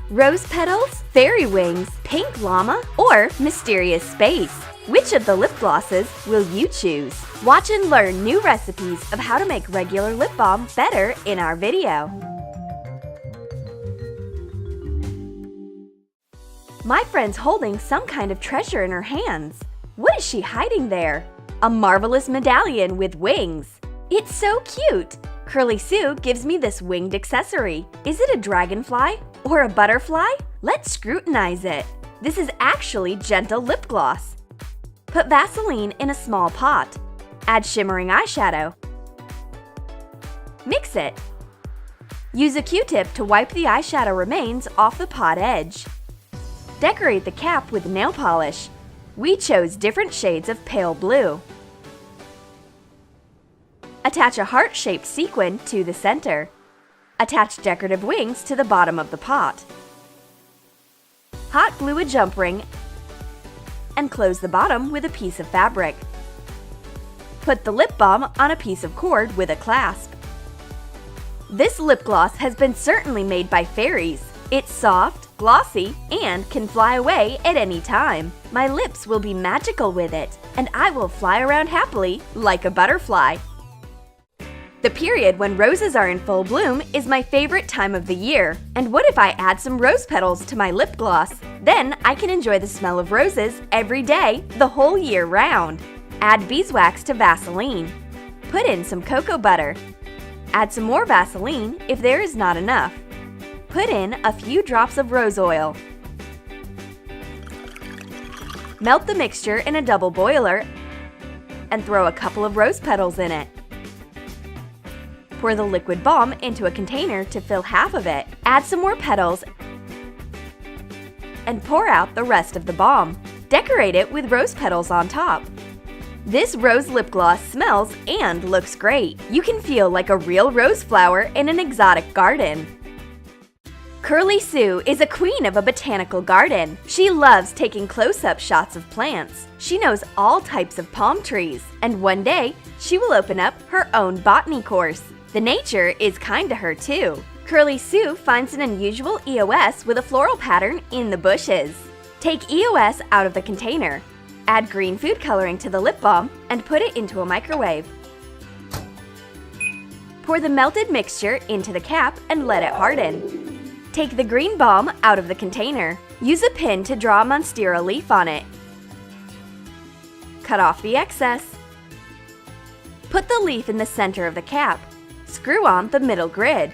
Rose petals, fairy wings, pink llama, or mysterious space? Which of the lip glosses will you choose? Watch and learn new recipes of how to make regular lip balm better in our video. My friend's holding some kind of treasure in her hands. What is she hiding there? A marvelous medallion with wings. It's so cute! Curly Sue gives me this winged accessory. Is it a dragonfly or a butterfly? Let's scrutinize it. This is actually gentle lip gloss. Put Vaseline in a small pot. Add shimmering eyeshadow. Mix it. Use a Q-tip to wipe the eyeshadow remains off the pot edge. Decorate the cap with nail polish. We chose different shades of pale blue. Attach a heart-shaped sequin to the center. Attach decorative wings to the bottom of the pot. Hot glue a jump ring and close the bottom with a piece of fabric. Put the lip balm on a piece of cord with a clasp. This lip gloss has been certainly made by fairies. It's soft, glossy, and can fly away at any time. My lips will be magical with it, and I will fly around happily like a butterfly. The period when roses are in full bloom is my favorite time of the year. And what if I add some rose petals to my lip gloss? Then I can enjoy the smell of roses every day, the whole year round. Add beeswax to Vaseline. Put in some cocoa butter. Add some more Vaseline if there is not enough. Put in a few drops of rose oil. Melt the mixture in a double boiler and throw a couple of rose petals in it. Pour the liquid balm into a container to fill half of it. Add some more petals and pour out the rest of the balm. Decorate it with rose petals on top. This rose lip gloss smells and looks great. You can feel like a real rose flower in an exotic garden. Curly Sue is a queen of a botanical garden. She loves taking close-up shots of plants. She knows all types of palm trees, and one day she will open up her own botany course. The nature is kind to her too. Curly Sue finds an unusual EOS with a floral pattern in the bushes. Take EOS out of the container. Add green food coloring to the lip balm and put it into a microwave. Pour the melted mixture into the cap and let it harden. Take the green balm out of the container. Use a pin to draw a monstera leaf on it. Cut off the excess. Put the leaf in the center of the cap. Screw on the middle grid.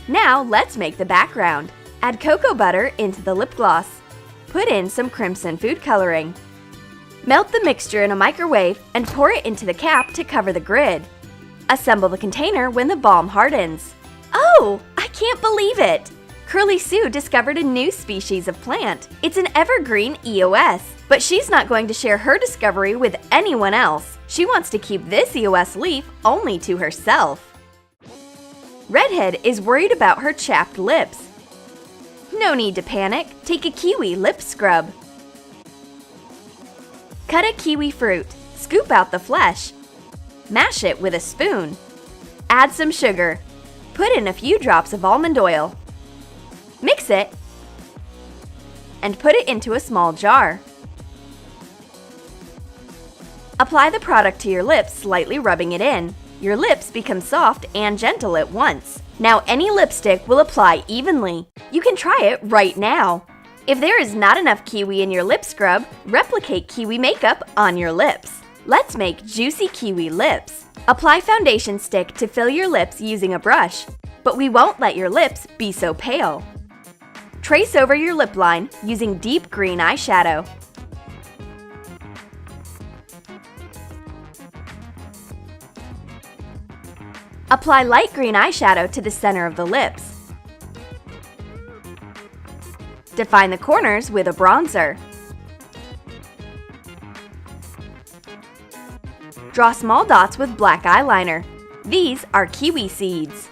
Now let's make the background. Add cocoa butter into the lip gloss. Put in some crimson food coloring. Melt the mixture in a microwave and pour it into the cap to cover the grid. Assemble the container when the balm hardens. Oh, I can't believe it! Curly Sue discovered a new species of plant. It's an evergreen EOS, but she's not going to share her discovery with anyone else. She wants to keep this EOS leaf only to herself. Redhead is worried about her chapped lips. No need to panic. Take a kiwi lip scrub. Cut a kiwi fruit. Scoop out the flesh. Mash it with a spoon. Add some sugar. Put in a few drops of almond oil. Mix it and put it into a small jar. Apply the product to your lips, slightly rubbing it in. Your lips become soft and gentle at once. Now any lipstick will apply evenly. You can try it right now. If there is not enough kiwi in your lip scrub, replicate kiwi makeup on your lips. Let's make juicy kiwi lips. Apply foundation stick to fill your lips using a brush, but we won't let your lips be so pale. Trace over your lip line using deep green eyeshadow. Apply light green eyeshadow to the center of the lips. Define the corners with a bronzer. Draw small dots with black eyeliner. These are kiwi seeds.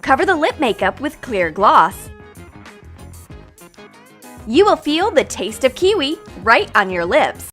Cover the lip makeup with clear gloss. You will feel the taste of kiwi right on your lips.